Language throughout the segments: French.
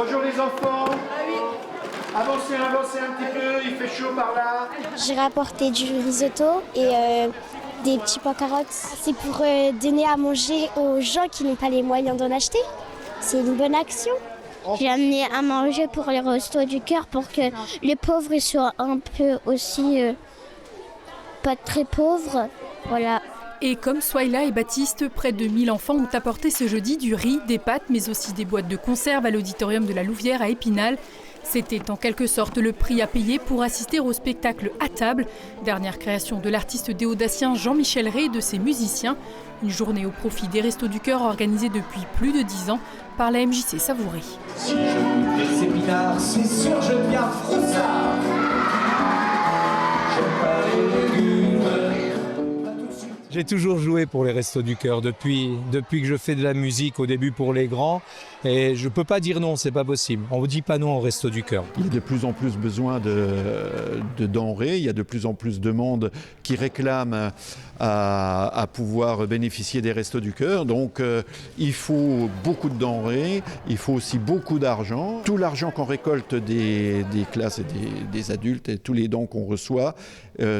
Bonjour les enfants. Avancez un petit peu, il fait chaud par là. J'ai rapporté du risotto et des petits pois carottes. C'est pour donner à manger aux gens qui n'ont pas les moyens d'en acheter. C'est une bonne action. J'ai amené à manger pour les restos du cœur pour que les pauvres soient un peu aussi pas très pauvres. Voilà. Et comme Swaila et Baptiste, près de 1000 enfants ont apporté ce jeudi du riz, des pâtes, mais aussi des boîtes de conserve à l'auditorium de la Louvière à Épinal. C'était en quelque sorte le prix à payer pour assister au spectacle À table, dernière création de l'artiste déodacien Jean-Michel Rey et de ses musiciens. Une journée au profit des Restos du Cœur organisée depuis plus de 10 ans par la MJC Savoury. Si je goûte les épinards, c'est sûr je deviens froussard. J'aime pas les légumes. J'ai toujours joué pour les Restos du Cœur depuis que je fais de la musique, au début pour les grands. Et je ne peux pas dire non, c'est pas possible. On ne dit pas non aux Restos du Cœur. Il y a de plus en plus besoin de denrées, il y a de plus en plus de monde qui réclame à pouvoir bénéficier des Restos du Cœur. Donc il faut beaucoup de denrées, il faut aussi beaucoup d'argent. Tout l'argent qu'on récolte des classes et des adultes et tous les dons qu'on reçoit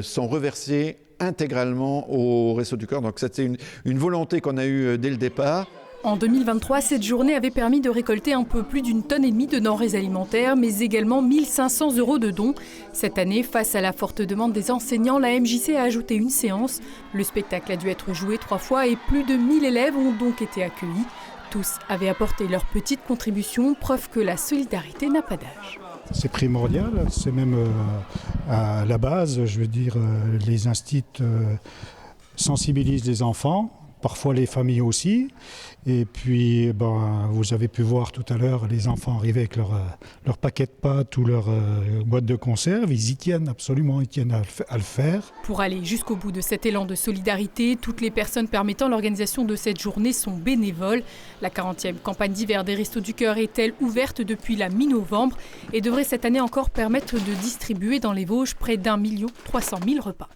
sont reversés intégralement au Restos du Cœur. Donc c'était une volonté qu'on a eue dès le départ. En 2023, cette journée avait permis de récolter un peu plus d'1,5 tonne de denrées alimentaires, mais également 1 500 € de dons. Cette année, face à la forte demande des enseignants, la MJC a ajouté une séance. Le spectacle a dû être joué 3 fois et plus de 1000 élèves ont donc été accueillis. Tous avaient apporté leur petite contribution, preuve que la solidarité n'a pas d'âge. C'est primordial, c'est même à la base, je veux dire, les instituts sensibilisent les enfants, parfois les familles aussi. Et puis, vous avez pu voir tout à l'heure, les enfants arriver avec leur paquet de pâtes ou leur boîte de conserve. Ils y tiennent absolument, ils tiennent à le faire. Pour aller jusqu'au bout de cet élan de solidarité, toutes les personnes permettant l'organisation de cette journée sont bénévoles. La 40e campagne d'hiver des Restos du Cœur est-elle ouverte depuis la mi-novembre et devrait cette année encore permettre de distribuer dans les Vosges près d'1 300 000 repas.